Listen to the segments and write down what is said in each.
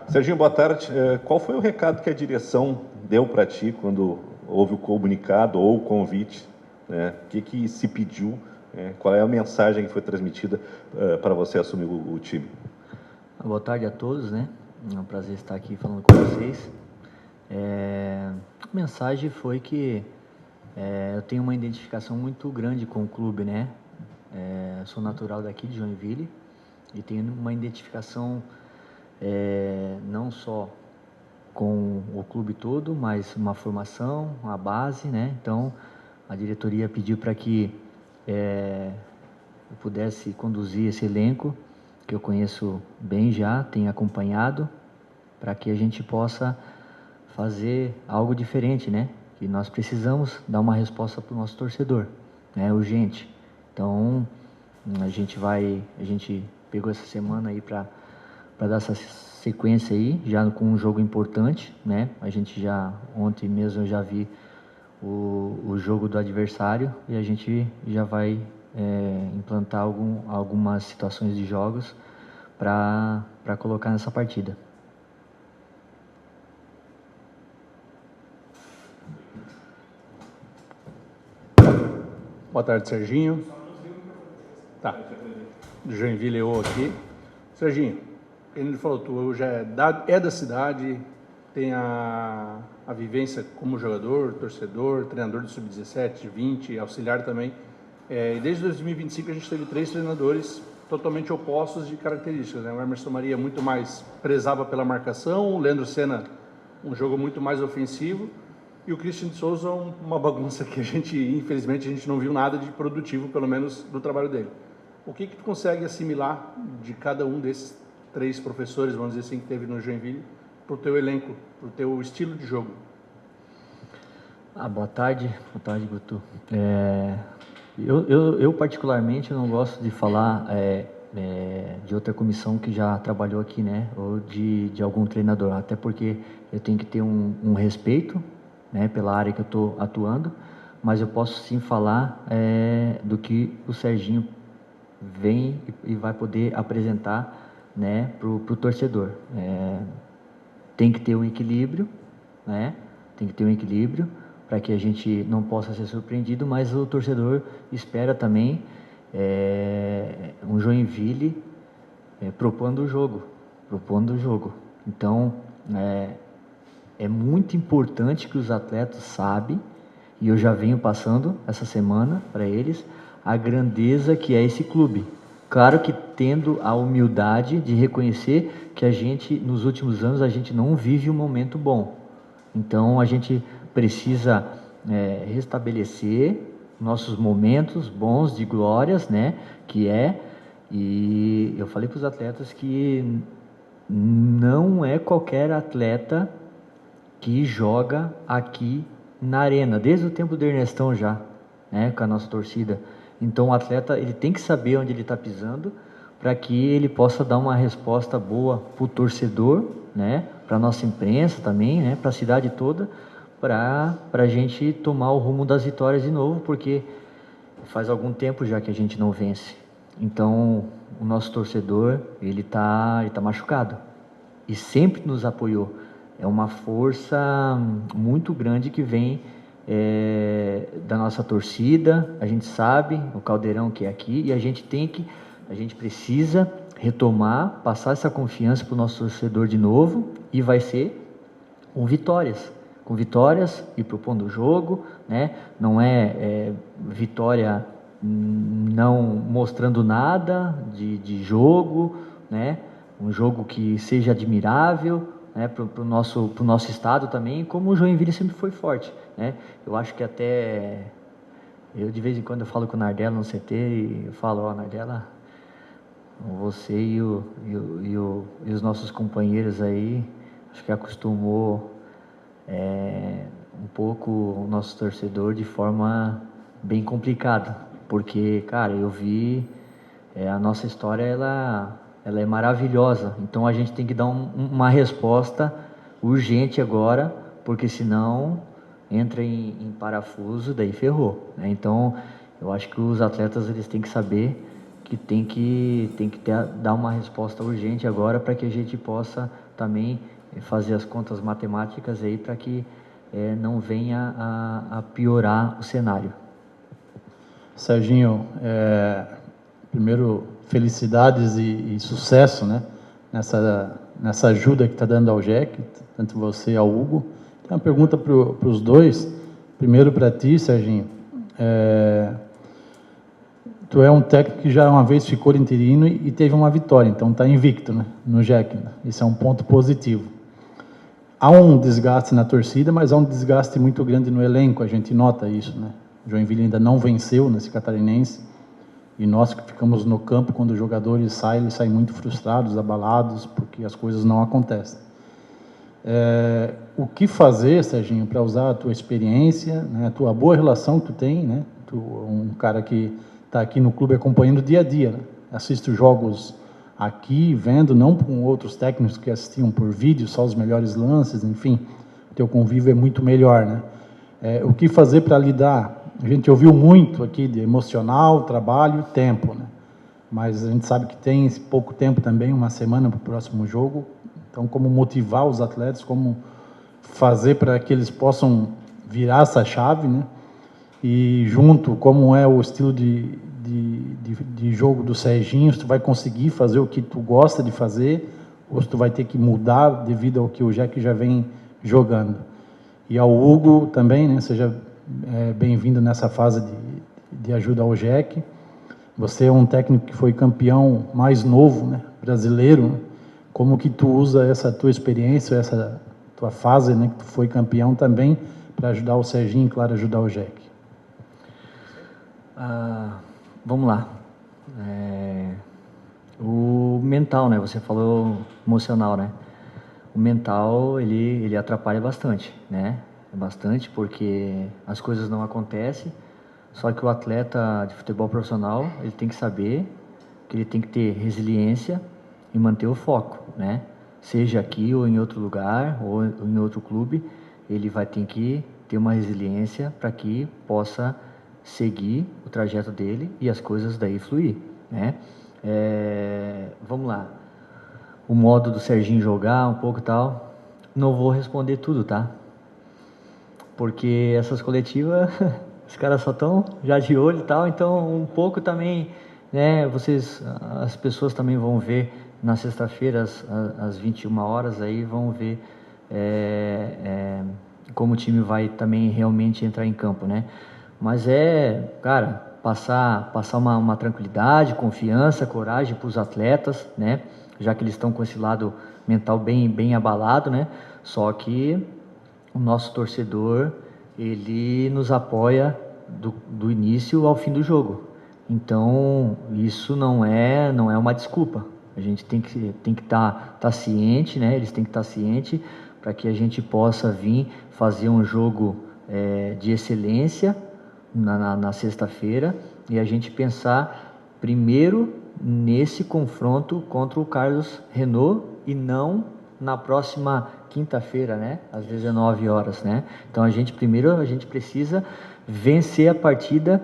Serginho, boa tarde. Qual foi o recado que a direção deu para ti quando houve o comunicado ou o convite? Né? O que se pediu? Qual é a mensagem que foi transmitida para você assumir o time? Boa tarde a todos, né? É um prazer estar aqui falando com vocês. A mensagem foi que eu tenho uma identificação muito grande com o clube, né? Sou natural daqui de Joinville e tenho uma identificação não só com o clube todo, mas uma formação, uma base, né? Então, a diretoria pediu para que eu pudesse conduzir esse elenco, que eu conheço bem já, tenho acompanhado, para que a gente possa fazer algo diferente, né? Que nós precisamos dar uma resposta para o nosso torcedor, né? Urgente. Então, a gente pegou essa semana aí para dar essa sequência aí, já com um jogo importante, né? Ontem mesmo eu já vi o jogo do adversário e a gente já vai implantar algumas situações de jogos para colocar nessa partida. Boa tarde, Serginho. Tá. Joinville eu aqui. Serginho, ele falou, tu já é da cidade, tem a vivência como jogador, torcedor, treinador de sub-17, 20, auxiliar também. E desde 2025 a gente teve 3 treinadores totalmente opostos de características, né? O Emerson Maria muito mais prezava pela marcação, o Leandro Senna um jogo muito mais ofensivo e o Christian de Souza uma bagunça que infelizmente a gente não viu nada de produtivo, pelo menos do trabalho dele. O que tu consegue assimilar de cada um desses 3 professores, vamos dizer assim, que teve no Joinville, para o teu elenco, para o teu estilo de jogo? Boa tarde, Guto. Eu particularmente não gosto de falar de outra comissão que já trabalhou aqui, né, ou de algum treinador, até porque eu tenho que ter um respeito, né, pela área que eu estou atuando, mas eu posso sim falar do que o Serginho vem e vai poder apresentar, né, para o torcedor. Tem que ter um equilíbrio, né? Tem que ter um equilíbrio para que a gente não possa ser surpreendido, mas o torcedor espera também um Joinville propondo o jogo. Então, é muito importante que os atletas sabem, e eu já venho passando essa semana para eles, a grandeza que é esse clube. Claro que tendo a humildade de reconhecer que a gente, nos últimos anos, a gente não vive um momento bom. Então, a gente precisa restabelecer nossos momentos bons de glórias, né? E eu falei para os atletas que não é qualquer atleta que joga aqui na arena, desde o tempo do Ernestão já, né? Com a nossa torcida. Então, o atleta ele tem que saber onde ele está pisando para que ele possa dar uma resposta boa para o torcedor, né? Para a nossa imprensa também, né? Para a cidade toda, para a gente tomar o rumo das vitórias de novo, porque faz algum tempo já que a gente não vence. Então, o nosso torcedor, ele tá machucado e sempre nos apoiou. É uma força muito grande que vem da nossa torcida. A gente sabe o caldeirão que é aqui e a gente precisa retomar, passar essa confiança para o nosso torcedor de novo, e vai ser com vitórias e propondo o jogo, né? Não vitória não mostrando nada de jogo, né? Um jogo que seja admirável, né? Para o nosso estado também, como o Joinville sempre foi forte, né? Eu acho que eu de vez em quando eu falo com o Nardella no CT e eu falo, Nardella, você e os nossos companheiros aí, acho que acostumou um pouco o nosso torcedor de forma bem complicada, porque, cara, eu vi a nossa história, ela é maravilhosa, então a gente tem que dar uma resposta urgente agora, porque senão entra em parafuso, daí ferrou, né? Então, eu acho que os atletas eles têm que saber que tem que dar uma resposta urgente agora para que a gente possa também fazer as contas matemáticas aí para que não venha a piorar o cenário. Serginho, primeiro, felicidades e sucesso, né, nessa ajuda que está dando ao Jack, tanto você e ao Hugo. Tem uma pergunta para os dois. Primeiro para ti, Serginho. Tu é um técnico que já uma vez ficou interino e teve uma vitória, então está invicto, né, no Jack. Né? Isso é um ponto positivo. Há um desgaste na torcida, mas há um desgaste muito grande no elenco, a gente nota isso, né? Joinville ainda não venceu nesse catarinense, e nós que ficamos no campo, quando os jogadores saem, eles saem muito frustrados, abalados, porque as coisas não acontecem. O que fazer, Serginho, para usar a tua experiência, né, a tua boa relação que tu tem, né? Tu é um cara que está aqui no clube acompanhando dia a dia, né? Assiste os jogos aqui, vendo, não com outros técnicos que assistiam por vídeo, só os melhores lances, enfim, o teu convívio é muito melhor, né? O que fazer para lidar? A gente ouviu muito aqui de emocional, trabalho, tempo, né? Mas a gente sabe que tem pouco tempo também, uma semana para o próximo jogo. Então, como motivar os atletas, como fazer para que eles possam virar essa chave, né? E junto, como é o estilo de jogo do Serginho, se tu vai conseguir fazer o que tu gosta de fazer, ou se tu vai ter que mudar devido ao que o Jack já vem jogando. E ao Hugo também, né? Seja bem-vindo nessa fase de ajuda ao Jack. Você é um técnico que foi campeão mais novo, né, brasileiro, né? Como que tu usa essa tua experiência, essa tua fase, né, que tu foi campeão também, para ajudar o Serginho e, claro, ajudar o Jack? Vamos lá. O mental, né? Você falou emocional, né? O mental, ele atrapalha bastante, né? Bastante, porque as coisas não acontecem. Só que o atleta de futebol profissional, ele tem que saber que ele tem que ter resiliência e manter o foco, né? Seja aqui ou em outro lugar, ou em outro clube, ele vai ter que ter uma resiliência para que possa seguir o trajeto dele e as coisas daí fluir, né? Vamos lá. O modo do Serginho jogar um pouco e tal, não vou responder tudo, tá? Porque essas coletivas, os caras só estão já de olho e tal, então um pouco também, né, as pessoas também vão ver na sexta-feira, às 21 horas, aí vão ver como o time vai também realmente entrar em campo, né? Mas cara, passar uma tranquilidade, confiança, coragem para os atletas, né? Já que eles estão com esse lado mental bem abalado, né? Só que o nosso torcedor, ele nos apoia do início ao fim do jogo. Então, isso não é uma desculpa. A gente tem que estar ciente, né? Eles têm que estar cientes para que a gente possa vir fazer um jogo de excelência na sexta-feira, e a gente pensar primeiro nesse confronto contra o Carlos Renault e não na próxima quinta-feira, né, às 19 horas, né? Então a gente precisa vencer a partida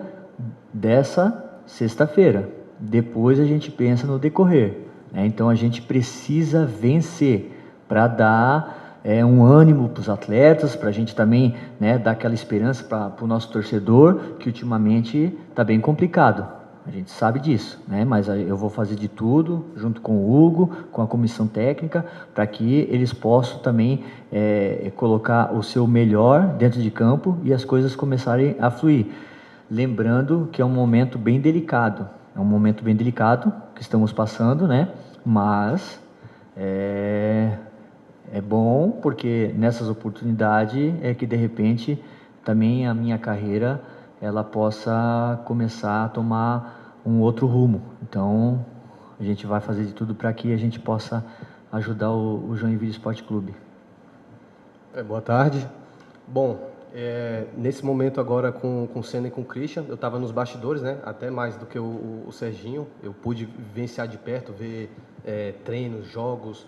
dessa sexta-feira. Depois a gente pensa no decorrer, né? Então a gente precisa vencer para dar um ânimo para os atletas, para a gente também, né, dar aquela esperança para o nosso torcedor, que ultimamente está bem complicado. A gente sabe disso, né? Mas eu vou fazer de tudo, junto com o Hugo, com a comissão técnica, para que eles possam também colocar o seu melhor dentro de campo e as coisas começarem a fluir. Lembrando que é um momento bem delicado, que estamos passando, né? Mas é bom, porque nessas oportunidades é que de repente também a minha carreira ela possa começar a tomar um outro rumo. Então a gente vai fazer de tudo para que a gente possa ajudar o Joinville Esporte Clube. Boa tarde. Bom, nesse momento agora com o Senna e com o Christian, eu estava nos bastidores, né? Até mais do que o Serginho. Eu pude vivenciar de perto, ver treinos, jogos,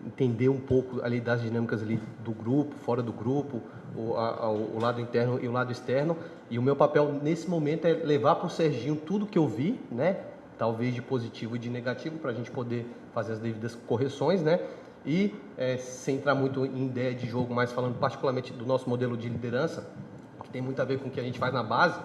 entender um pouco ali das dinâmicas ali do grupo, fora do grupo, o lado interno e o lado externo. E o meu papel nesse momento é levar para o Serginho tudo que eu vi, né? Talvez de positivo e de negativo, para a gente poder fazer as devidas correções, né? E, sem entrar muito em ideia de jogo, mas falando particularmente do nosso modelo de liderança, que tem muito a ver com o que a gente faz na base,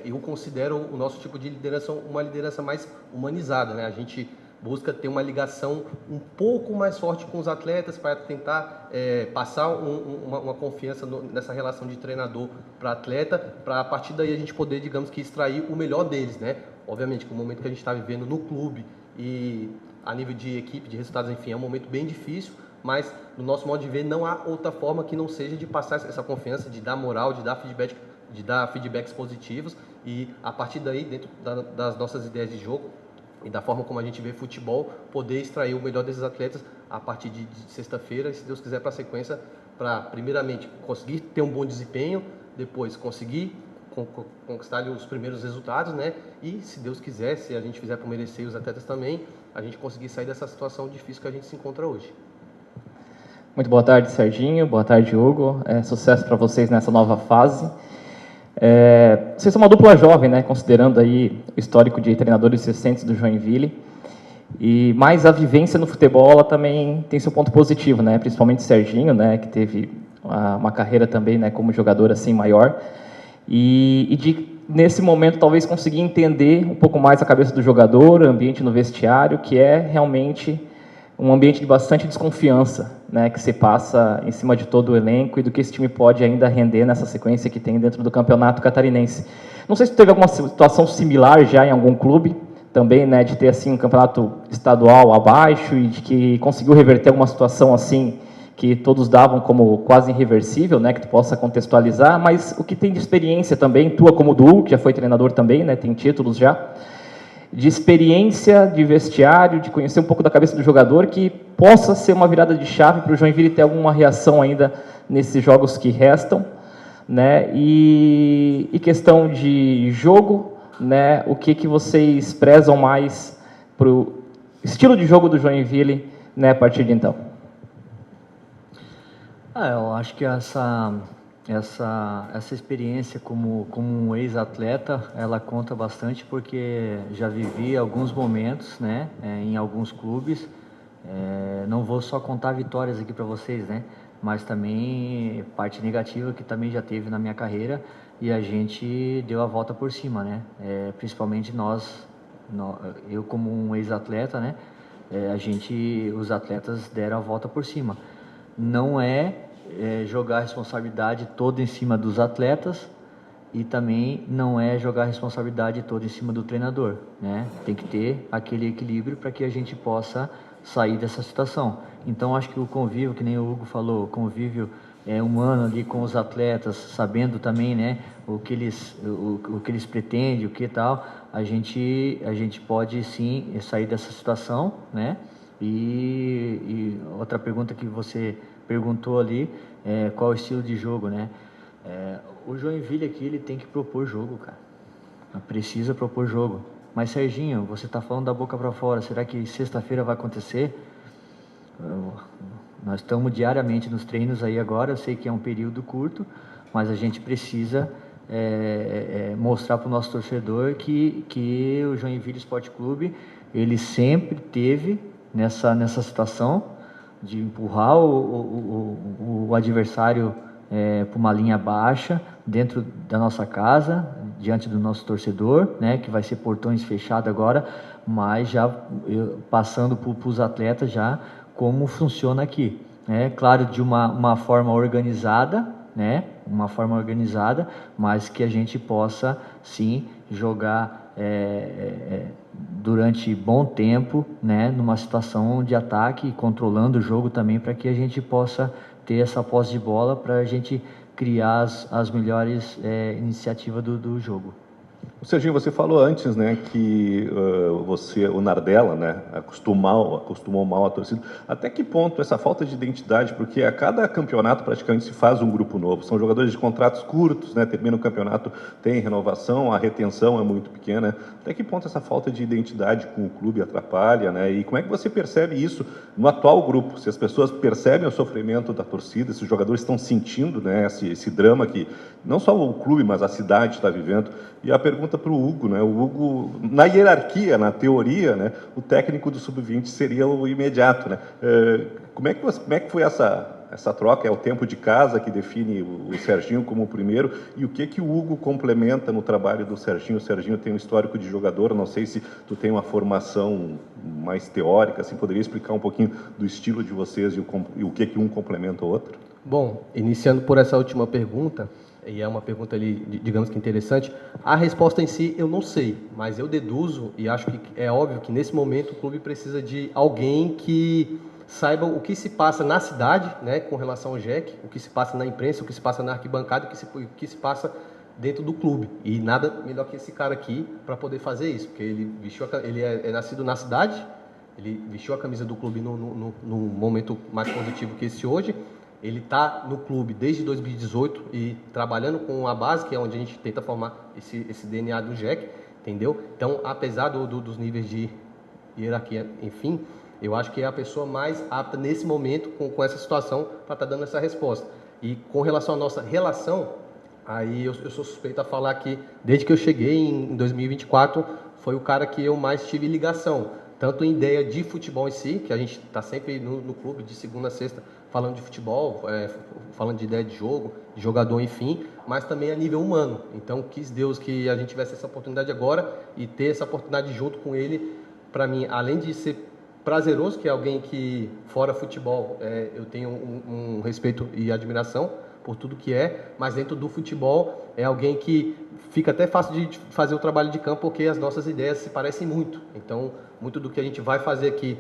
eu considero o nosso tipo de liderança uma liderança mais humanizada, né? A gente busca ter uma ligação um pouco mais forte com os atletas para tentar passar uma confiança nessa relação de treinador para atleta, para a partir daí a gente poder, digamos que, extrair o melhor deles, né? Obviamente que o momento que a gente está vivendo no clube e a nível de equipe, de resultados, enfim, é um momento bem difícil, mas no nosso modo de ver não há outra forma que não seja de passar essa confiança, de dar moral, de dar feedbacks positivos e a partir daí, dentro das nossas ideias de jogo e da forma como a gente vê futebol, poder extrair o melhor desses atletas a partir de sexta-feira e, se Deus quiser, para a sequência, para primeiramente conseguir ter um bom desempenho, depois conseguir conquistar os primeiros resultados, né? E, se Deus quiser, se a gente fizer por merecer os atletas também, a gente conseguir sair dessa situação difícil que a gente se encontra hoje. Muito boa tarde, Serginho. Boa tarde, Hugo. Sucesso para vocês nessa nova fase. Vocês são uma dupla jovem, né? Considerando aí o histórico de treinadores recentes do Joinville. Mas a vivência no futebol ela também tem seu ponto positivo, né? Principalmente o Serginho, né? Que teve uma carreira também, né? Como jogador assim maior. Nesse momento, talvez conseguir entender um pouco mais a cabeça do jogador, o ambiente no vestiário, que é realmente um ambiente de bastante desconfiança, né, que se passa em cima de todo o elenco e do que esse time pode ainda render nessa sequência que tem dentro do campeonato catarinense. Não sei se teve alguma situação similar já em algum clube, também, né, de ter assim um campeonato estadual abaixo e de que conseguiu reverter alguma situação assim que todos davam como quase irreversível, né, que tu possa contextualizar, mas o que tem de experiência também, tua como do Hugo, que já foi treinador também, né, tem títulos já, de experiência, de vestiário, de conhecer um pouco da cabeça do jogador, que possa ser uma virada de chave para o Joinville ter alguma reação ainda nesses jogos que restam, né, e questão de jogo, né, o que vocês prezam mais para o estilo de jogo do Joinville, né, a partir de então? Eu acho que essa experiência como um ex-atleta, ela conta bastante porque já vivi alguns momentos, né, em alguns clubes. Não vou só contar vitórias aqui para vocês, né, mas também parte negativa que também já teve na minha carreira e a gente deu a volta por cima, né, principalmente eu como um ex-atleta, né, os atletas deram a volta por cima. Não jogar a responsabilidade toda em cima dos atletas e também não jogar a responsabilidade toda em cima do treinador, né? Tem que ter aquele equilíbrio para que a gente possa sair dessa situação. Então, acho que o convívio, que nem o Hugo falou, o convívio humano ali com os atletas, sabendo também, né, o que eles pretendem, o que tal, a gente pode sim sair dessa situação, né? E outra pergunta que você perguntou ali, qual o estilo de jogo, né? O Joinville aqui, ele tem que propor jogo, cara. Precisa propor jogo. Mas, Serginho, você está falando da boca para fora, será que sexta-feira vai acontecer? Nós estamos diariamente nos treinos aí agora, eu sei que é um período curto, mas a gente precisa mostrar para o nosso torcedor que o Joinville Esporte Clube, ele sempre teve nessa situação de empurrar o adversário para uma linha baixa dentro da nossa casa, diante do nosso torcedor, né, que vai ser portões fechados agora, mas já passando para os atletas já como funciona aqui, né? Claro, de uma forma organizada, né? Uma forma organizada, mas que a gente possa sim jogar durante bom tempo, né, numa situação de ataque, controlando o jogo também, para que a gente possa ter essa posse de bola, para a gente criar as melhores iniciativas do jogo. Serginho, você falou antes, né, que o Nardella, né, acostumou mal a torcida. Até que ponto essa falta de identidade, porque a cada campeonato praticamente se faz um grupo novo, são jogadores de contratos curtos, né, termina o campeonato, tem renovação, a retenção é muito pequena. Até que ponto essa falta de identidade com o clube atrapalha, né, e como é que você percebe isso no atual grupo? Se as pessoas percebem o sofrimento da torcida, se os jogadores estão sentindo, né, esse drama que não só o clube, mas a cidade está vivendo. E a pergunta pergunta para o Hugo, né? O Hugo, na hierarquia, na teoria, né, o técnico do sub-20 seria o imediato, né? Como é que foi essa troca? É o tempo de casa que define o Serginho como o primeiro, e o que o Hugo complementa no trabalho do Serginho? O Serginho tem um histórico de jogador, não sei se tu tem uma formação mais teórica, assim, poderia explicar um pouquinho do estilo de vocês e o que um complementa o outro? Bom, iniciando por essa última pergunta, e é uma pergunta ali, digamos que interessante, a resposta em si eu não sei, mas eu deduzo e acho que é óbvio que nesse momento o clube precisa de alguém que saiba o que se passa na cidade, né, com relação ao JEC, o que se passa na imprensa, o que se passa na arquibancada, o que se passa dentro do clube. E nada melhor que esse cara aqui para poder fazer isso, porque ele é nascido na cidade, ele vestiu a camisa do clube no momento mais positivo que esse hoje. Ele está no clube desde 2018 e trabalhando com a base, que é onde a gente tenta formar esse DNA do JEC, entendeu? Então, apesar dos níveis de hierarquia, enfim, eu acho que é a pessoa mais apta nesse momento com essa situação para estar dando essa resposta. E com relação à nossa relação, aí eu sou suspeito a falar que desde que eu cheguei em 2024, foi o cara que eu mais tive ligação, tanto em ideia de futebol em si, que a gente está sempre no clube de segunda a sexta falando de futebol, falando de ideia de jogo, de jogador, enfim, mas também a nível humano. Então, quis Deus que a gente tivesse essa oportunidade agora e ter essa oportunidade junto com ele, para mim, além de ser prazeroso, que é alguém que, fora futebol, eu tenho um respeito e admiração por tudo que é, mas dentro do futebol é alguém que fica até fácil de fazer o trabalho de campo, porque as nossas ideias se parecem muito. Então, muito do que a gente vai fazer aqui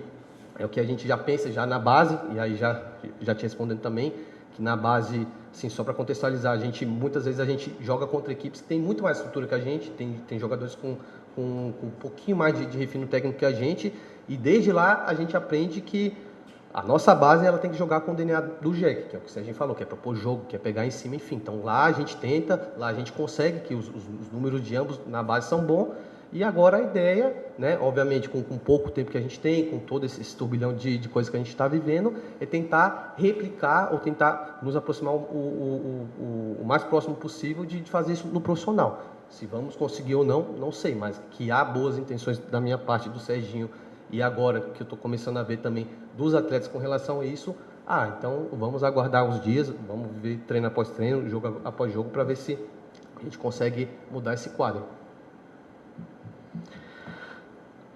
é o que a gente já pensa já na base, e aí já te respondendo também, que na base, assim, só para contextualizar, muitas vezes a gente joga contra equipes que tem muito mais estrutura que a gente, tem jogadores com um pouquinho mais de refino técnico que a gente, e desde lá a gente aprende que a nossa base ela tem que jogar com o DNA do JEC, que é o que a gente falou, que é propor jogo, que é pegar em cima, enfim. Então lá a gente tenta, lá a gente consegue, que os números de ambos na base são bons. E agora a ideia, né, obviamente com pouco tempo que a gente tem, com todo esse turbilhão de coisas que a gente está vivendo, é tentar replicar ou tentar nos aproximar o mais próximo possível de fazer isso no profissional. Se vamos conseguir ou não, não sei, mas que há boas intenções da minha parte, do Serginho, e agora que eu estou começando a ver também dos atletas com relação a isso, então vamos aguardar uns dias, vamos ver treino após treino, jogo após jogo, para ver se a gente consegue mudar esse quadro.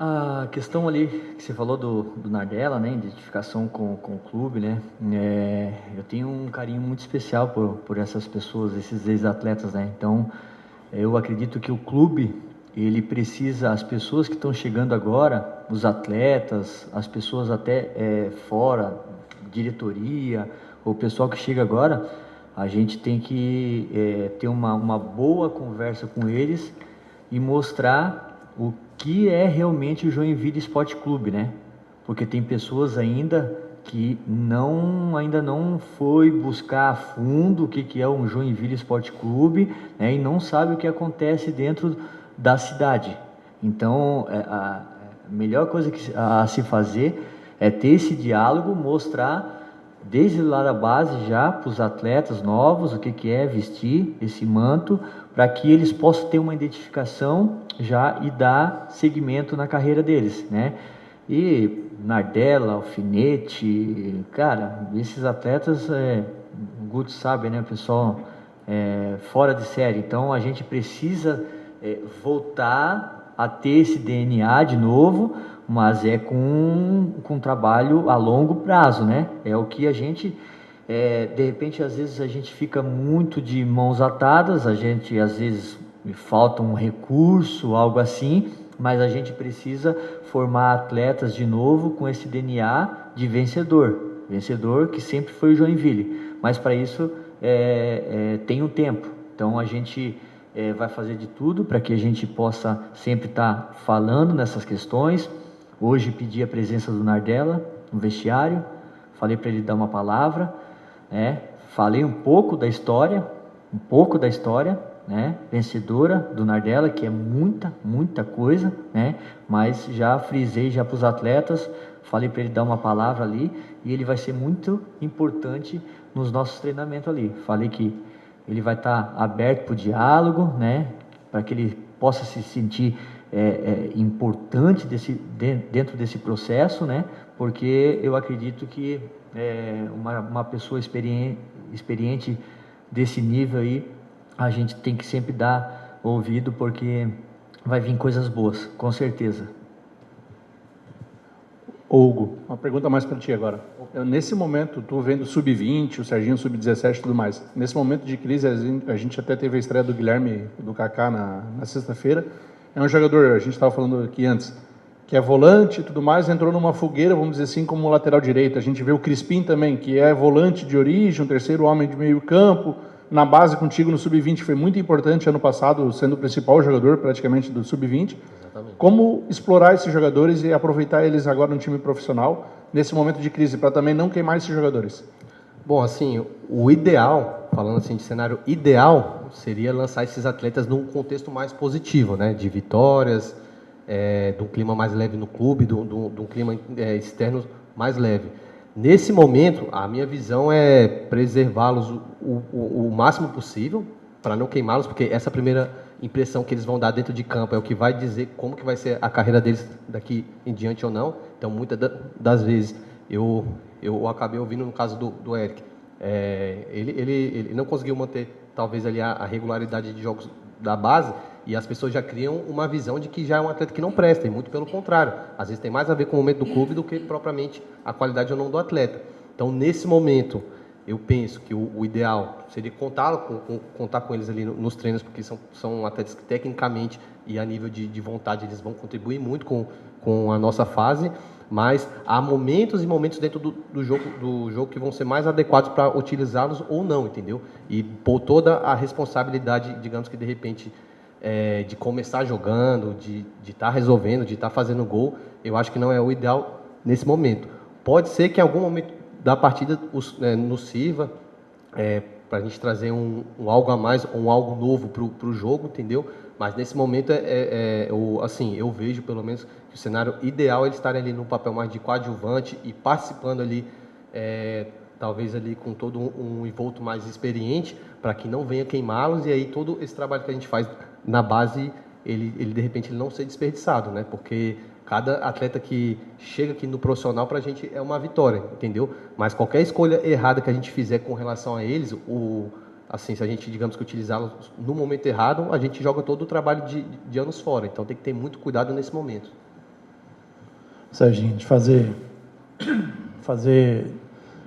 A questão ali que você falou do Nardella, né, identificação com o clube, né, eu tenho um carinho muito especial por essas pessoas, esses ex-atletas, né, então eu acredito que o clube, ele precisa, as pessoas que estão chegando agora, os atletas, as pessoas até fora, diretoria, o pessoal que chega agora, a gente tem que ter uma boa conversa com eles e mostrar o que é realmente o Joinville Esporte Clube, né? Porque tem pessoas ainda que ainda não foi buscar a fundo o que é um Joinville Esporte Clube, né? E não sabe o que acontece dentro da cidade. Então, a melhor coisa a se fazer é ter esse diálogo, mostrar desde lá da base já para os atletas novos o que é vestir esse manto, para que eles possam ter uma identificação já e dar seguimento na carreira deles, né? E Nardella, Alfinete, cara, esses atletas, o Guto sabe, né, pessoal, fora de série. Então a gente precisa voltar a ter esse DNA de novo, mas com trabalho a longo prazo, né? É o que a gente de repente, às vezes a gente fica muito de mãos atadas, às vezes falta um recurso, algo assim, mas a gente precisa formar atletas de novo com esse DNA de vencedor que sempre foi o Joinville, mas para isso tem um tempo, então a gente vai fazer de tudo para que a gente possa sempre estar falando nessas questões. Hoje pedi a presença do Nardella no vestiário, falei para ele dar uma palavra, falei um pouco da história, né, vencedora do Nardella, que é muita coisa, né, mas já frisei já para os atletas, falei para ele dar uma palavra ali, e ele vai ser muito importante nos nossos treinamentos ali. Falei que ele vai estar aberto para o diálogo, né, para que ele possa se sentir importante dentro desse processo, né? Porque eu acredito que uma pessoa experiente desse nível aí, a gente tem que sempre dar ouvido, porque vai vir coisas boas, com certeza. Hugo, uma pergunta mais para ti agora. Nesse momento, tu vendo o Sub-20, o Serginho Sub-17 e tudo mais, nesse momento de crise, a gente até teve a estreia do Guilherme, do Kaká na sexta-feira. É um jogador, a gente estava falando aqui antes, que é volante e tudo mais, entrou numa fogueira, vamos dizer assim, como lateral direito. A gente vê o Crispim também, que é volante de origem, um terceiro homem de meio campo, na base contigo no Sub-20, foi muito importante ano passado, sendo o principal jogador praticamente do Sub-20. Como explorar esses jogadores e aproveitar eles agora no time profissional, nesse momento de crise, para também não queimar esses jogadores? Bom, assim, o ideal, falando assim de cenário ideal, seria lançar esses atletas num contexto mais positivo, né? De vitórias, de um clima mais leve no clube, de um clima externo mais leve. Nesse momento, a minha visão é preservá-los o máximo possível, para não queimá-los, porque essa primeira impressão que eles vão dar dentro de campo é o que vai dizer como que vai ser a carreira deles daqui em diante ou não. Então, muitas das vezes, eu acabei ouvindo no caso do Eric, ele não conseguiu manter, talvez, ali a regularidade de jogos da base, e as pessoas já criam uma visão de que já é um atleta que não presta, e muito pelo contrário. Às vezes tem mais a ver com o momento do clube do que propriamente a qualidade ou não do atleta. Então, nesse momento, eu penso que o ideal seria contar com eles ali nos treinos, porque são atletas que tecnicamente e a nível de vontade eles vão contribuir muito com a nossa fase, mas há momentos e momentos dentro do jogo que vão ser mais adequados para utilizá-los ou não, entendeu? E por toda a responsabilidade, digamos que de repente, de começar jogando, de estar resolvendo, de estar fazendo gol, eu acho que não é o ideal nesse momento. Pode ser que em algum momento da partida nos sirva para a gente trazer um algo a mais, um algo novo para o jogo, entendeu? Mas nesse momento, eu vejo pelo menos que o cenário ideal é eles estarem ali no papel mais de coadjuvante e participando ali, talvez ali com todo um envolto mais experiente, para que não venha queimá-los, e aí todo esse trabalho que a gente faz na base, ele de repente ele não ser desperdiçado, né? Porque cada atleta que chega aqui no profissional, para a gente é uma vitória, entendeu? Mas qualquer escolha errada que a gente fizer com relação a eles, se a gente, digamos que utilizá-los no momento errado, a gente joga todo o trabalho de anos fora. Então tem que ter muito cuidado nesse momento. Serginho, de fazer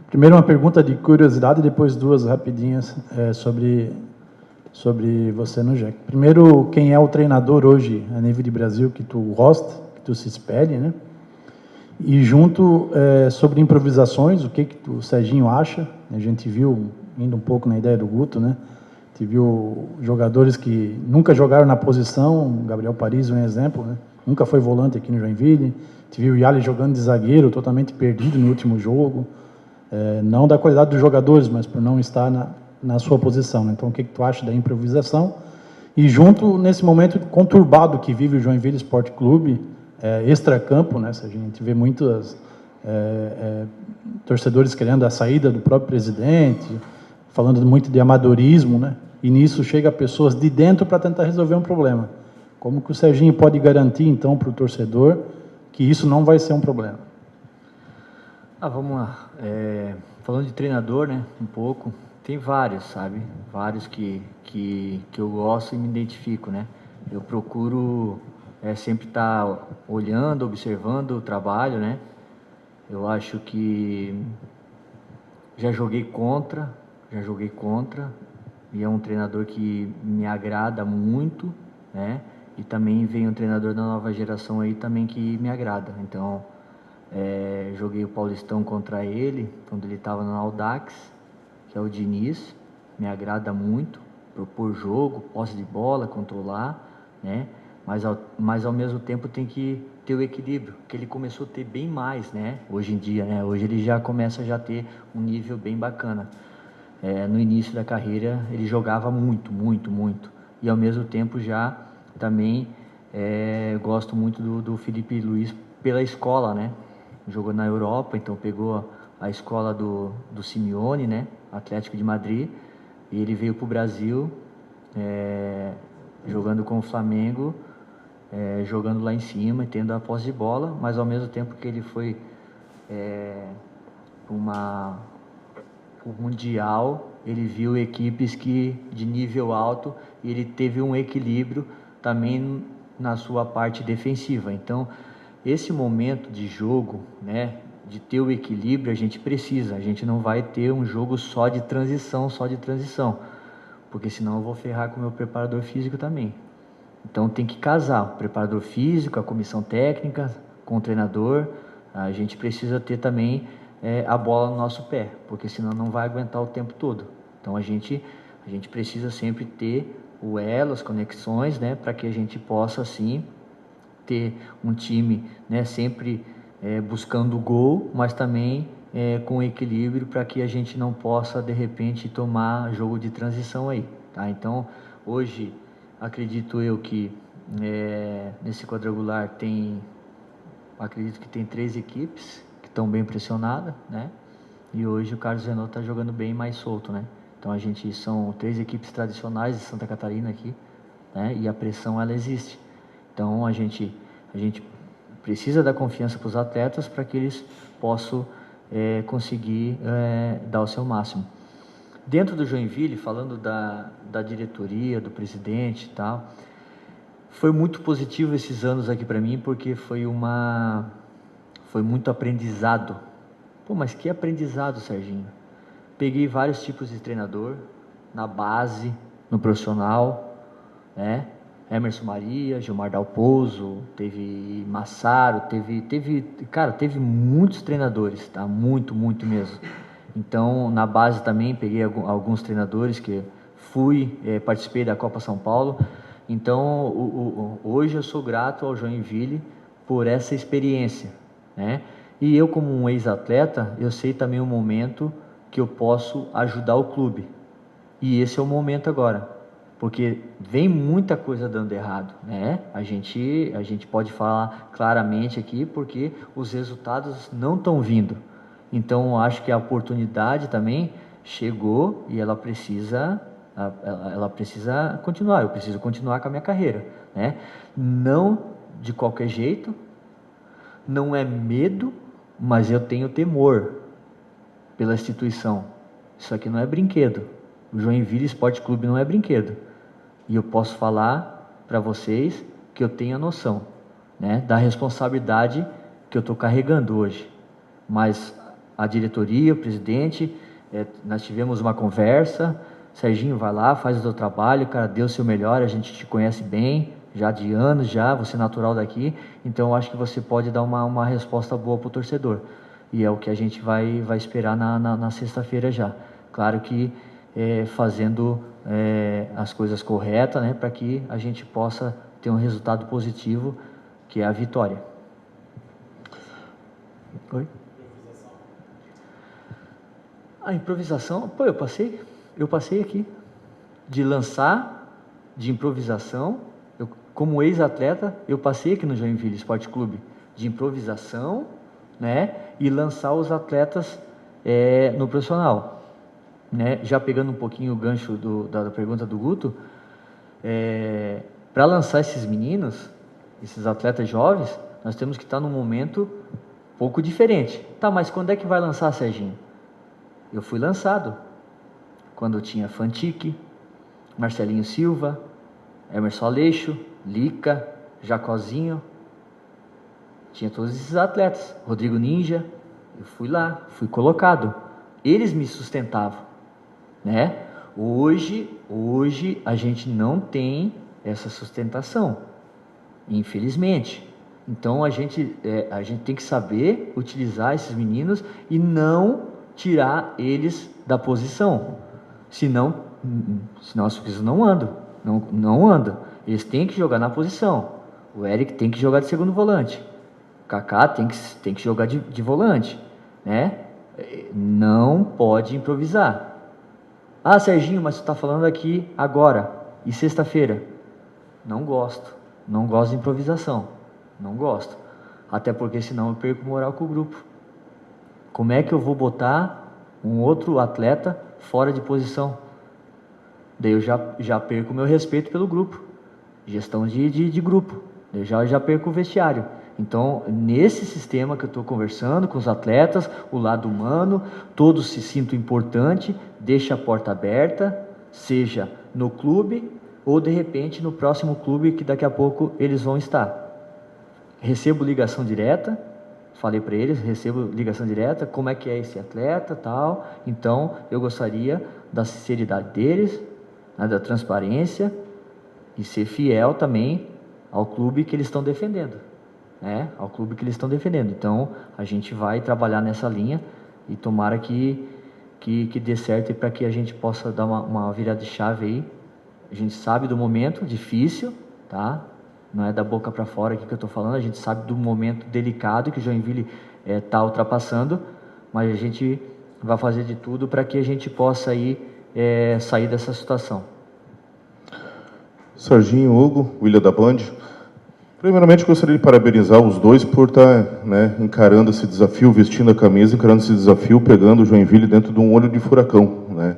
primeiro uma pergunta de curiosidade e depois duas rapidinhas sobre você no Jack. Primeiro, quem é o treinador hoje a nível de Brasil que tu gosta, que tu se espelhe, né? E junto sobre improvisações, o que o Serginho acha? A gente viu, indo um pouco na ideia do Guto, né? A gente viu jogadores que nunca jogaram na posição, Gabriel Paris é um exemplo, né? Nunca foi volante aqui no Joinville. A gente viu o Yali jogando de zagueiro, totalmente perdido no último jogo. Não da qualidade dos jogadores, mas por não estar na sua posição, né? Então, o que tu acha da improvisação? E junto, nesse momento conturbado que vive o Joinville Esporte Clube, extracampo, né? A gente vê muitos torcedores querendo a saída do próprio presidente, falando muito de amadorismo, né? E nisso chega pessoas de dentro para tentar resolver um problema. Como que o Serginho pode garantir, então, para o torcedor que isso não vai ser um problema? Vamos lá. Falando de treinador, né, um pouco, tem vários, sabe? Vários que eu gosto e me identifico, né? Eu procuro sempre estar olhando, observando o trabalho, né? Eu acho que já joguei contra, e é um treinador que me agrada muito, né? E também vem um treinador da nova geração aí também que me agrada. Então, joguei o Paulistão contra ele, quando ele estava no Audax, que é o Diniz, me agrada muito, propor jogo, posse de bola, controlar, né? Mas ao mesmo tempo tem que ter o equilíbrio, que ele começou a ter bem mais, né? Hoje em dia, né? Hoje ele já começa a ter um nível bem bacana. No início da carreira ele jogava muito, e ao mesmo tempo já também gosto muito do Felipe Luiz pela escola, né? Jogou na Europa, então pegou a escola do Simeone, né? Atlético de Madrid, e ele veio para o Brasil jogando com o Flamengo, jogando lá em cima e tendo a posse de bola, mas ao mesmo tempo que ele foi o Mundial, ele viu equipes de nível alto e ele teve um equilíbrio também na sua parte defensiva. Então, esse momento de jogo, né, de ter o equilíbrio, a gente não vai ter um jogo só de transição, porque senão eu vou ferrar com o meu preparador físico também. Então tem que casar o preparador físico, a comissão técnica, com o treinador. A gente precisa ter também a bola no nosso pé, porque senão não vai aguentar o tempo todo. Então a gente precisa sempre ter o elo, as conexões, né, para que a gente possa assim ter um time, né, sempre buscando o gol, mas também com equilíbrio, para que a gente não possa de repente tomar jogo de transição aí, tá? Então hoje acredito eu que nesse quadrangular acredito que tem 3 equipes que estão bem pressionadas, né? E hoje o Carlos Renault está jogando bem mais solto, né? Então são 3 equipes tradicionais de Santa Catarina aqui, né? E a pressão ela existe. Então a gente precisa dar confiança para os atletas para que eles possam conseguir dar o seu máximo. Dentro do Joinville, falando da diretoria, do presidente e tal, foi muito positivo esses anos aqui para mim, porque foi muito aprendizado. Pô, mas que aprendizado, Serginho? Peguei vários tipos de treinador, na base, no profissional, né? Emerson Maria, Gilmar Dalpozo, teve Massaro, teve muitos treinadores, tá? Muito mesmo. Então, na base também peguei alguns treinadores que participei da Copa São Paulo. Então, hoje eu sou grato ao Joinville por essa experiência, né? E eu, como um ex-atleta, eu sei também o momento que eu posso ajudar o clube. E esse é o momento agora, porque vem muita coisa dando errado, né? A gente pode falar claramente aqui, porque os resultados não estão vindo. Então, eu acho que a oportunidade também chegou e ela precisa continuar. Eu preciso continuar com a minha carreira, né? Não de qualquer jeito, não é medo, mas eu tenho temor pela instituição. Isso aqui não é brinquedo. O Joinville Esporte Clube não é brinquedo. E eu posso falar para vocês que eu tenho a noção, né, da responsabilidade que eu estou carregando hoje. Mas a diretoria, o presidente, nós tivemos uma conversa. Serginho, vai lá, faz o seu trabalho, cara, dê o seu melhor, a gente te conhece bem, já de anos, você é natural daqui, então eu acho que você pode dar uma resposta boa para o torcedor. E é o que a gente vai esperar na sexta-feira já. Claro que fazendo as coisas corretas, né, para que a gente possa ter um resultado positivo, que é a vitória. Oi? A improvisação, pô, eu passei aqui de lançar, de improvisação. Como ex-atleta, eu passei aqui no Joinville Esporte Clube de improvisação, né, e lançar os atletas no profissional, né? Já pegando um pouquinho o gancho da pergunta do Guto, para lançar esses meninos, esses atletas jovens, nós temos que estar num momento um pouco diferente. Tá, mas quando é que vai lançar, Serginho? Eu fui lançado quando tinha Fantique, Marcelinho Silva, Emerson Aleixo, Lica, Jacozinho, tinha todos esses atletas, Rodrigo Ninja. Eu fui lá, fui colocado, eles me sustentavam, né? Hoje a gente não tem essa sustentação, infelizmente. Então a gente tem que saber utilizar esses meninos e não tirar eles da posição, senão as coisas não andam, não andam. Eles têm que jogar na posição. O Eric tem que jogar de segundo volante, o Kaká tem que jogar de volante, né? Não pode improvisar. Ah, Serginho, mas tu está falando aqui agora e sexta-feira. Não gosto de improvisação, não gosto, até porque senão eu perco moral com o grupo. Como é que eu vou botar um outro atleta fora de posição? Daí eu já perco o meu respeito pelo grupo. Gestão de grupo. Eu já perco o vestiário. Então, nesse sistema que eu estou conversando com os atletas, o lado humano, todos se sintam importante, deixa a porta aberta, seja no clube ou, de repente, no próximo clube que daqui a pouco eles vão estar. Recebo ligação direta, falei para eles, recebo ligação direta, como é que é esse atleta, tal. Então, eu gostaria da sinceridade deles, né, da transparência e ser fiel também ao clube que eles estão defendendo, né? Ao clube que eles estão defendendo. Então, a gente vai trabalhar nessa linha e tomara que dê certo e para que a gente possa dar uma virada de chave aí. A gente sabe do momento difícil, tá? Não é da boca para fora aqui que eu estou falando, a gente sabe do momento delicado que o Joinville está ultrapassando, mas a gente vai fazer de tudo para que a gente possa aí, sair dessa situação. Serginho, Hugo, William da Band. Primeiramente, gostaria de parabenizar os dois por estar encarando esse desafio, vestindo a camisa, encarando esse desafio, pegando o Joinville dentro de um olho de furacão, né?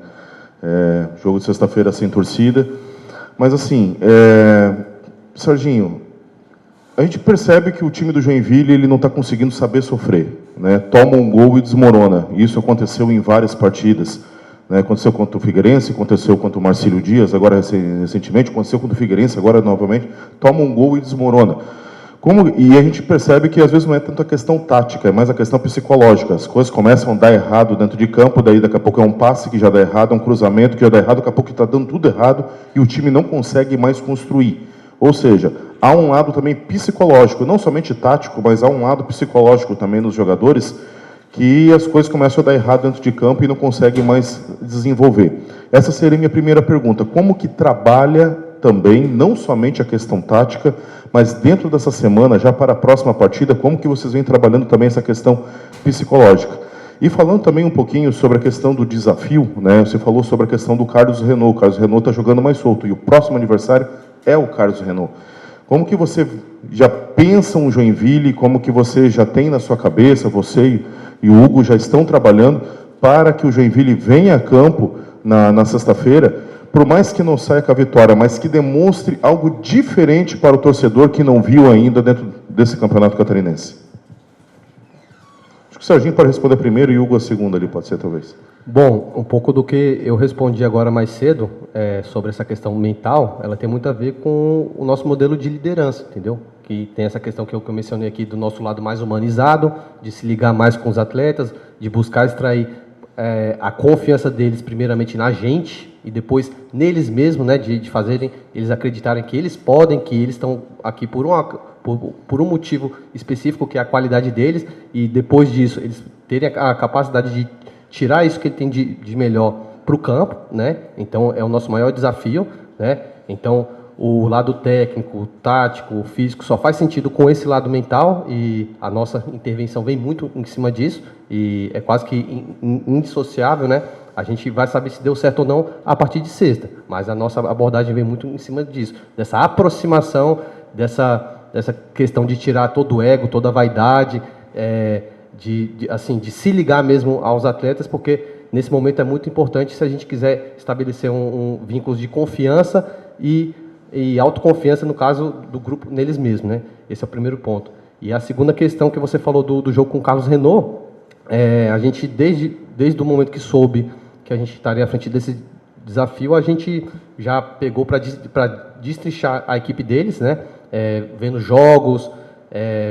Jogo de sexta-feira sem torcida. Mas, assim, Serginho, a gente percebe que o time do Joinville ele não está conseguindo saber sofrer, né? Toma um gol e desmorona. Isso aconteceu em várias partidas, né? Aconteceu contra o Figueirense, aconteceu contra o Marcílio Dias, agora recentemente, aconteceu contra o Figueirense, agora novamente, toma um gol e desmorona. E a gente percebe que às vezes não é tanto a questão tática, é mais a questão psicológica. As coisas começam a dar errado dentro de campo, daí daqui a pouco é um passe que já dá errado, é um cruzamento que já dá errado, daqui a pouco está dando tudo errado e o time não consegue mais construir. Ou seja, há um lado também psicológico, não somente tático, mas há um lado psicológico também nos jogadores, que as coisas começam a dar errado dentro de campo e não conseguem mais desenvolver. Essa seria a minha primeira pergunta. Como que trabalha também, não somente a questão tática, mas dentro dessa semana, já para a próxima partida, como que vocês vêm trabalhando também essa questão psicológica? E falando também um pouquinho sobre a questão do desafio, né? Você falou sobre a questão do Carlos Renault. O Carlos Renault está jogando mais solto, e o próximo aniversário é o Carlos Renault. Como que você já pensa um Joinville, como que você já tem na sua cabeça, você e o Hugo já estão trabalhando para que o Joinville venha a campo na sexta-feira, por mais que não saia com a vitória, mas que demonstre algo diferente para o torcedor que não viu ainda dentro desse campeonato catarinense? Acho que o Serginho pode responder primeiro e o Hugo a segunda ali, pode ser, talvez. Bom, um pouco do que eu respondi agora mais cedo, sobre essa questão mental, ela tem muito a ver com o nosso modelo de liderança, entendeu? Que tem essa questão que eu mencionei aqui do nosso lado mais humanizado, de se ligar mais com os atletas, de buscar extrair a confiança deles primeiramente na gente e depois neles mesmos, né, de fazerem eles acreditarem que eles podem, que eles estão aqui por um motivo específico, que é a qualidade deles, e depois disso eles terem a capacidade de tirar isso que ele tem de melhor para o campo, né? Então é o nosso maior desafio, né? Então o lado técnico, o tático, o físico só faz sentido com esse lado mental, e a nossa intervenção vem muito em cima disso, e é quase que indissociável, né? A gente vai saber se deu certo ou não a partir de sexta, mas a nossa abordagem vem muito em cima disso, dessa aproximação, dessa questão de tirar todo o ego, toda a vaidade, de se ligar mesmo aos atletas, porque nesse momento é muito importante se a gente quiser estabelecer um vínculo de confiança e autoconfiança, no caso do grupo, neles mesmos, né? Esse é o primeiro ponto. E a segunda questão que você falou do jogo com o Carlos Renault, a gente, desde o momento que soube que a gente estaria à frente desse desafio, a gente já pegou para destrinchar a equipe deles, né? Vendo jogos,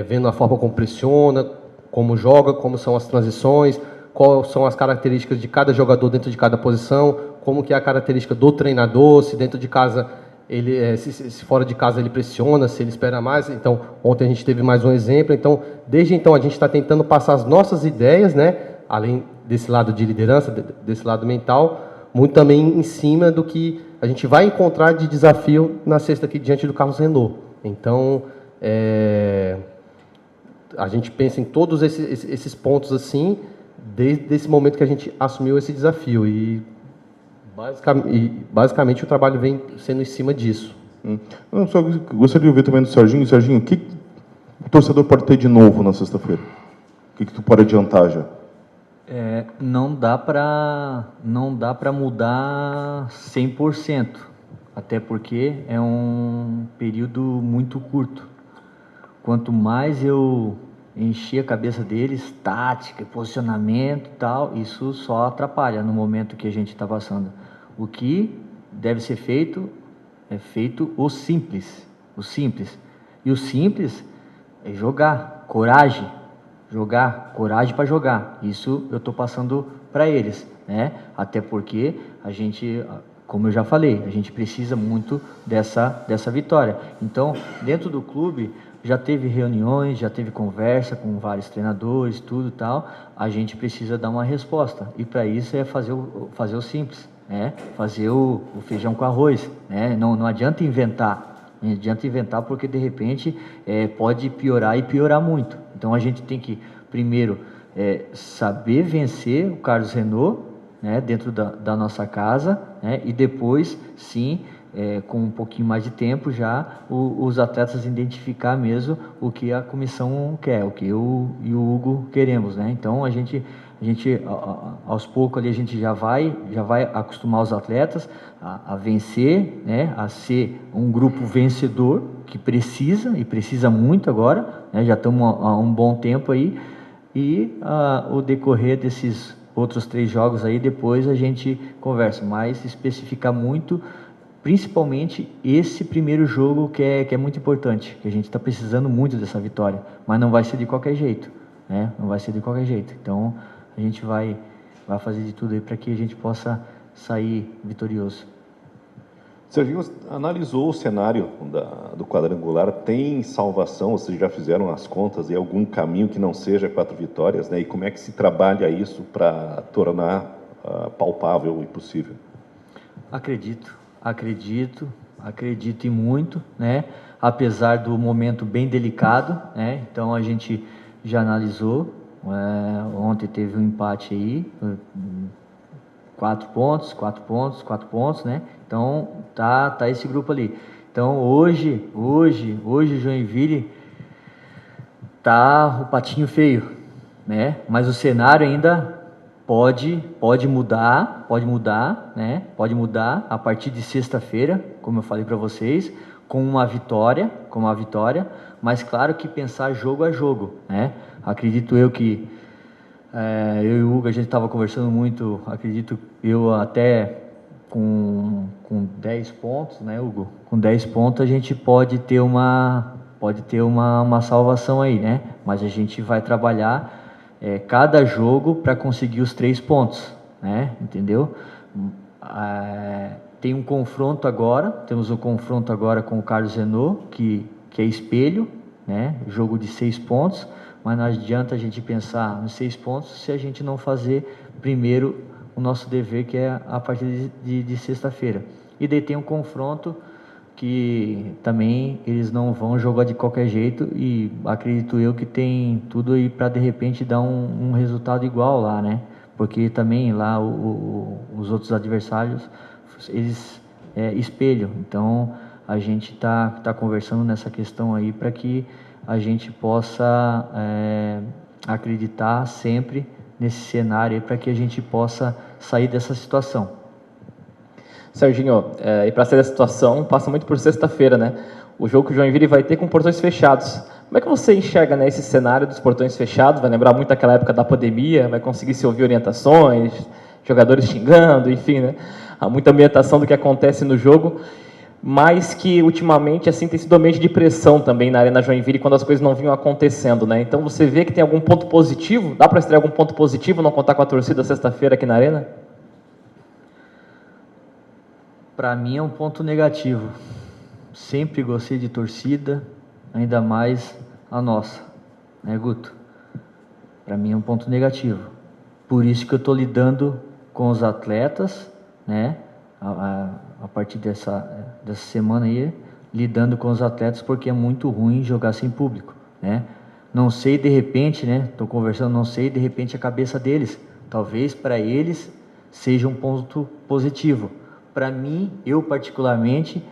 vendo a forma como pressiona, como joga, como são as transições, quais são as características de cada jogador dentro de cada posição, como que é a característica do treinador, se dentro de casa ele, se fora de casa ele pressiona, se ele espera mais. Então, ontem a gente teve mais um exemplo. Então, desde então, a gente está tentando passar as nossas ideias, né? Além desse lado de liderança, desse lado mental, muito também em cima do que a gente vai encontrar de desafio na sexta aqui diante do Carlos Renault. Então, a gente pensa em todos esses pontos assim, desde esse momento que a gente assumiu esse desafio. E basicamente o trabalho vem sendo em cima disso. Eu só gostaria de ouvir também do Serginho. Serginho, o que o torcedor pode ter de novo na sexta-feira? O que tu pode adiantar já? Não dá para mudar 100%, até porque é um período muito curto. Quanto mais eu encher a cabeça deles, tática, posicionamento e tal, isso só atrapalha no momento que a gente está passando. O que deve ser feito é feito o simples. E o simples é jogar, coragem para jogar. Isso eu estou passando para eles, né? Até porque a gente, como eu já falei, a gente precisa muito dessa vitória. Então, dentro do clube, já teve reuniões, já teve conversa com vários treinadores, tudo e tal. A gente precisa dar uma resposta. E para isso é fazer o simples, né? Fazer o feijão com arroz, né? Não adianta inventar. Não adianta inventar porque, de repente, pode piorar e piorar muito. Então, a gente tem que, primeiro, saber vencer o Carlos Renault, né, dentro da nossa casa, né, e depois, sim, com um pouquinho mais de tempo já, os atletas identificar mesmo o que a comissão quer, o que eu e o Hugo queremos, né? Então, a gente aos poucos ali a gente já vai acostumar os atletas a vencer, né, a ser um grupo vencedor que precisa muito agora, né, já estamos há um bom tempo aí, e o decorrer desses outros 3 jogos aí depois a gente conversa, mas especificar muito, principalmente esse primeiro jogo que é muito importante, que a gente está precisando muito dessa vitória, mas não vai ser de qualquer jeito, né? Não vai ser de qualquer jeito. Então a gente vai fazer de tudo aí para que a gente possa sair vitorioso. Serginho, analisou o cenário do quadrangular, tem salvação? Vocês já fizeram as contas e algum caminho que não seja 4 vitórias, né? E como é que se trabalha isso para tornar palpável e possível? Acredito e muito, né? Apesar do momento bem delicado, né? Então a gente já analisou. Ontem teve um empate aí, 4 pontos, né? Então tá esse grupo ali. Então hoje Joinville tá o patinho feio, né? Mas o cenário ainda pode mudar, né? Pode mudar a partir de sexta-feira, como eu falei para vocês, com uma vitória, mas claro que pensar jogo a jogo, né? Acredito eu que eu e o Hugo, a gente estava conversando muito, acredito eu até com 10 pontos, né, Hugo? Com 10 pontos a gente pode ter uma salvação aí, né? Mas a gente vai trabalhar cada jogo para conseguir os 3 pontos, né? Entendeu? Temos um confronto agora com o Carlos Renault, que é espelho, né? Jogo de 6 pontos, mas não adianta a gente pensar nos 6 pontos se a gente não fazer primeiro o nosso dever, que é a partir de sexta-feira. E daí tem um confronto que também eles não vão jogar de qualquer jeito, e acredito eu que tem tudo aí para de repente dar um resultado igual lá, né? Porque também lá os outros adversários, eles espelham. Então a gente tá conversando nessa questão aí para que a gente possa acreditar sempre nesse cenário aí, para que a gente possa sair dessa situação. Serginho, e para sair dessa situação, passa muito por sexta-feira, né? O jogo que o Joinville vai ter com portões fechados. Como é que você enxerga, né, esse cenário dos portões fechados? Vai lembrar muito daquela época da pandemia, vai conseguir se ouvir orientações, jogadores xingando, enfim, né? Há muita ambientação do que acontece no jogo, mas que ultimamente assim tem sido ambiente de pressão também na Arena Joinville quando as coisas não vinham acontecendo, né? Então você vê que tem algum ponto positivo? Dá para extrair algum ponto positivo não contar com a torcida sexta-feira aqui na Arena? Para mim é um ponto negativo. Sempre gostei de torcida, ainda mais a nossa, né, Guto? Para mim é um ponto negativo. Por isso que eu estou lidando com os atletas, né? A partir dessa semana aí, lidando com os atletas, porque é muito ruim jogar sem público, né? Não sei, de repente, né? Estou conversando, não sei, de repente a cabeça deles, talvez para eles seja um ponto positivo. Para mim, eu particularmente,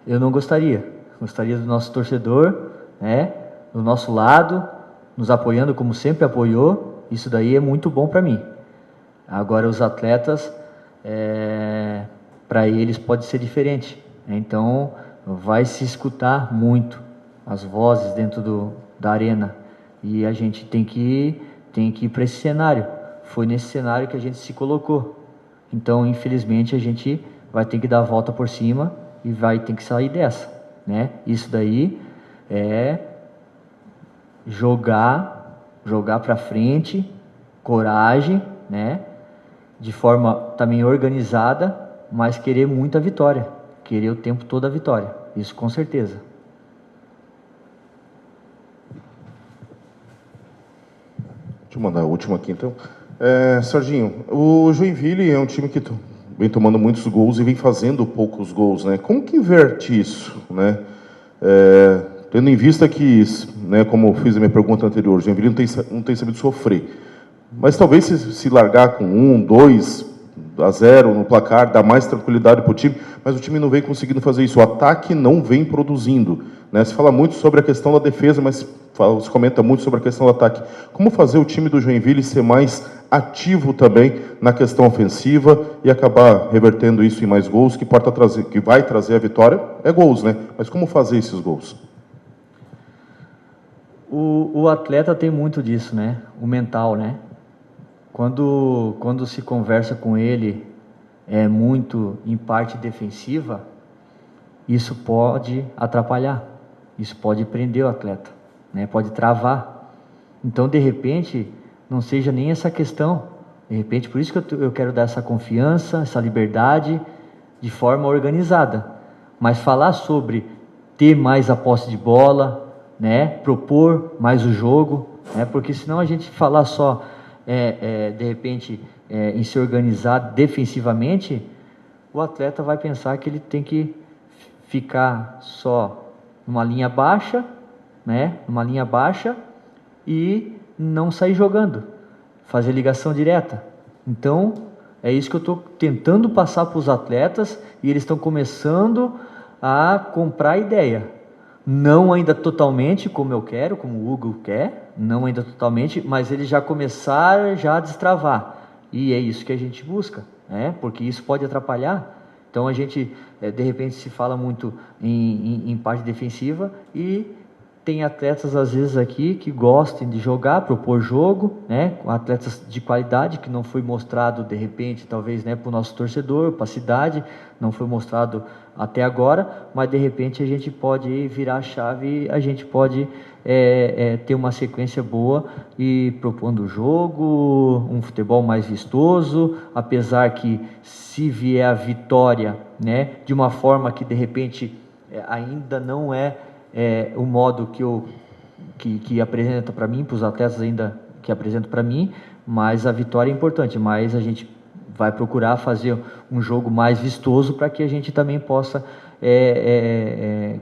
eu não gostaria. Gostaria do nosso torcedor, né? Do nosso lado, nos apoiando como sempre apoiou. Isso daí é muito bom para mim. Agora os atletas, para eles pode ser diferente, Então, vai se escutar muito as vozes dentro da arena. E a gente tem que ir para esse cenário. Foi nesse cenário que a gente se colocou. Então, infelizmente, a gente vai ter que dar a volta por cima e vai ter que sair dessa, né? Isso daí é jogar para frente, coragem, né? De forma também organizada, mas querer muita vitória, querer o tempo todo a vitória, isso com certeza. Deixa eu mandar a última aqui, então. Serginho, o Joinville é um time que vem tomando muitos gols e vem fazendo poucos gols, né? Como que inverte isso, né? Tendo em vista que, né, como eu fiz a minha pergunta anterior, o Joinville não tem sabido sofrer. Mas talvez se largar com 1, 2-0 no placar, dá mais tranquilidade para o time, mas o time não vem conseguindo fazer isso. O ataque não vem produzindo, né? Se fala muito sobre a questão da defesa, mas se comenta muito sobre a questão do ataque. Como fazer o time do Joinville ser mais ativo também na questão ofensiva e acabar revertendo isso em mais gols, que vai trazer a vitória? É gols, né? Mas como fazer esses gols? O atleta tem muito disso, né? O mental, né? Quando se conversa com ele muito em parte defensiva, isso pode atrapalhar, isso pode prender o atleta, né? Pode travar. Então, de repente, não seja nem essa questão. De repente, por isso que eu quero dar essa confiança, essa liberdade, de forma organizada. Mas falar sobre ter mais a posse de bola, né? Propor mais o jogo, né? Porque senão a gente falar só de repente em se organizar defensivamente, o atleta vai pensar que ele tem que ficar só numa linha baixa, né? Numa linha baixa e não sair jogando, fazer ligação direta. Então é isso que eu estou tentando passar para os atletas e eles estão começando a comprar a ideia. Não ainda totalmente como eu quero, como o Hugo quer, não ainda totalmente, mas eles já começaram a destravar. E é isso que a gente busca, né? Porque isso pode atrapalhar. Então a gente, de repente, se fala muito em parte defensiva e tem atletas, às vezes, aqui que gostem de jogar, propor jogo, né? Atletas de qualidade que não foi mostrado, de repente, talvez, né, para o nosso torcedor, para a cidade, não foi mostrado até agora, mas de repente a gente pode virar a chave, a gente pode ter uma sequência boa e propondo o jogo, um futebol mais vistoso, apesar que se vier a vitória, né, de uma forma que de repente ainda não é o modo que apresenta para mim, para os atletas ainda que apresentam para mim, mas a vitória é importante, mas a gente vai procurar fazer um jogo mais vistoso para que a gente também possa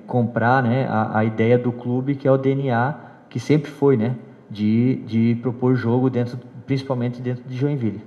comprar, né, a ideia do clube, que é o DNA, que sempre foi, né, de propor jogo, principalmente dentro de Joinville.